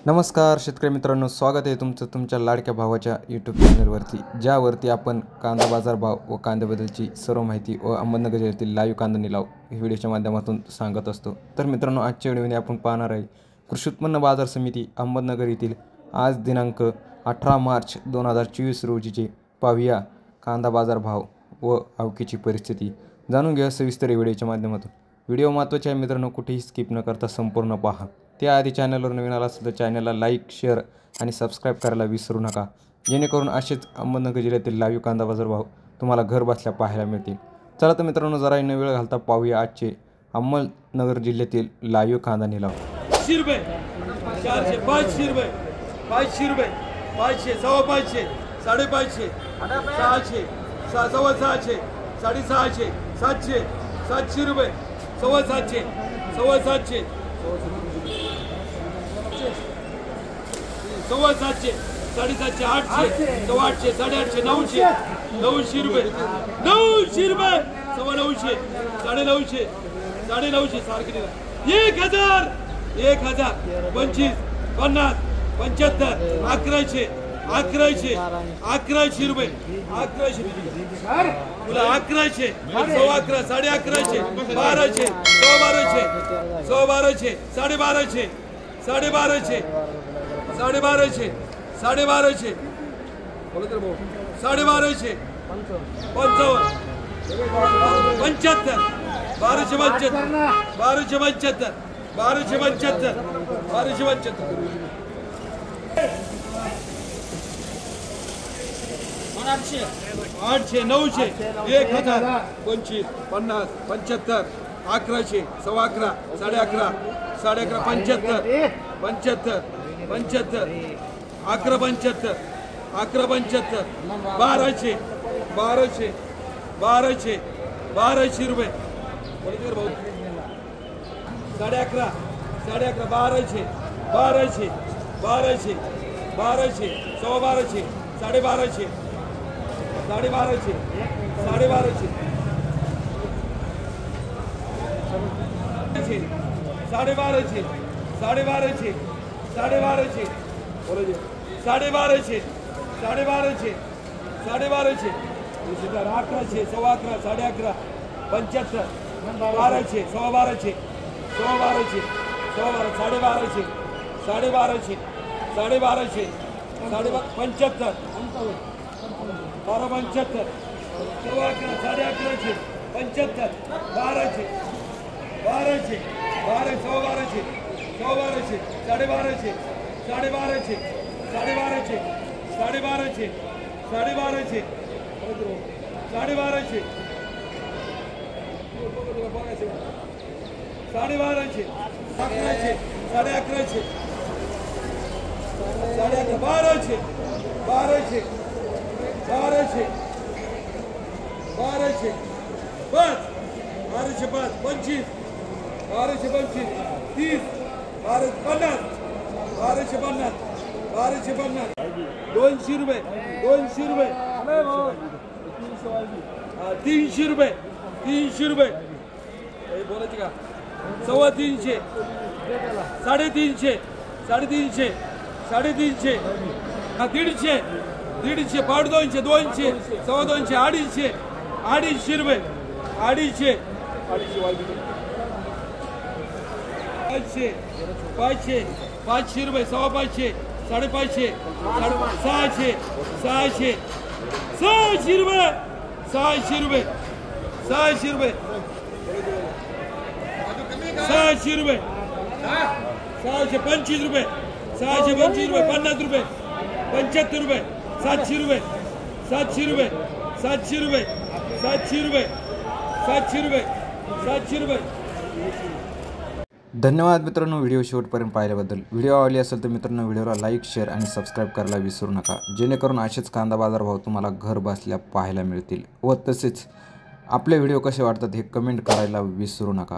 नमस्कार शेतकरी मित्रांनो, स्वागत आहे तुमचं तुमच्या लाडक्या भावाच्या यूट्यूब चॅनलवरती, ज्यावरती आपण कांदा बाजार भाव व कांद्याबद्दलची सर्व माहिती व अहमदनगर जिल्ह्यातील लाईव्ह कांदा निलाव व्हिडिओच्या माध्यमातून सांगत असतो। तर मित्रांनो, आजच्या व्हिडिओमध्ये आपण पाहणार आहे कृषी उत्पन्न बाजार समिती अहमदनगर येथील आज दिनांक 18 मार्च 2024 रोजीचे पाहूया कांदा बाजार भाव व आवकीची परिस्थिती। जाणून घ्या सविस्तर व्हिडिओच्या माध्यमातून। व्हिडिओ महत्त्वाचे आहे मित्रांनो, कुठेही स्किप न करता संपूर्ण पहा। त्याआधी चॅनलवर नवीन आला असेल तर चॅनलला लाईक, शेअर आणि सबस्क्राईब करायला विसरू नका, जेणेकरून असेच अहमदनगर जिल्ह्यातील लाईव्ह कांदा बाजार भाव तुम्हाला घर बसल्या पाहायला मिळतील। चला तर मित्रांनो, जरा न वेळ घालता पाहूया आजचे अहमदनगर जिल्ह्यातील लाईव्ह कांदा निलाव। 500 रुपये, 400, 500 रुपये, 500 रुपये, 500, 550, 550, 600, 650, 650, 700, 700 रुपये, 750, 750, 750, 750, 800, 800, 850, 900, 900 रुपये, 900 रुपये, 900, 950, 950, सारखी 1000, 1000, 25, 50, 75, 1100, 1100, 1100 रुपये, 1100 तुला 1100, 1100, 1150, 1200, 1200, 1200, 1250, 1250, 1250, 1250, 1250, 55, 1275, 1275, 1275, 1275, 800, 900, 1000, 25, 50, 75, 1100, 11.5, 11.5, 11.5, 75, 75, 75, 11.75, 11.75, 1200, 1200, 1200, 1200 रुपये, 11.5, 11.5, 1200, 1200, 1200, 1200, 1200, 1250, 1250, 1250, 1250, 1250, 1250, 1250, 1250, 1250, 1100, 11.5, 11.5, 75, 1200, 1200, 1200, 1200, 1250, 75, 1275, 11.5, 75, 1200, 1200, 1200, 1200, 1200, 1200, 1200, 1200, 1200, 1200, 1200, 1100, 1100, 1200, 1200, 1200, 1200, 5, 1205, 25, 1225, 30, 1250, 1250, 1250, 200 रुपये, 200 रुपये, 300 रुपये, 300 रुपये, बोलायचे का 350, 350, 350, 350, 150, 150, 200, 200, 250, 250, 250 रुपये, 250, 500, 500, 500 रुपये, 550, 550, 600, 600, 600 रुपये, 600 रुपये, 600 रुपये, 600 रुपये, 625 रुपये, 625 रुपये, 50 रुपये, 75 रुपये, 700 रुपये, 700 रुपये, 700 रुपये, 700 रुपये, 700 रुपये, 700 रुपये। धन्यवाद मित्रांनो, व्हिडिओ शेवटपर्यंत पाहिल्याबद्दल। व्हिडिओ आवडली असेल तर मित्रांनो, व्हिडिओला लाईक, शेअर आणि सबस्क्राईब करायला विसरू नका, जेणेकरून असेच कांदा बाजार भाव तुम्हाला घर बसल्या पाहायला मिळतील। व तसेच आपले व्हिडिओ कसे वाटतात हे कमेंट करायला विसरू नका।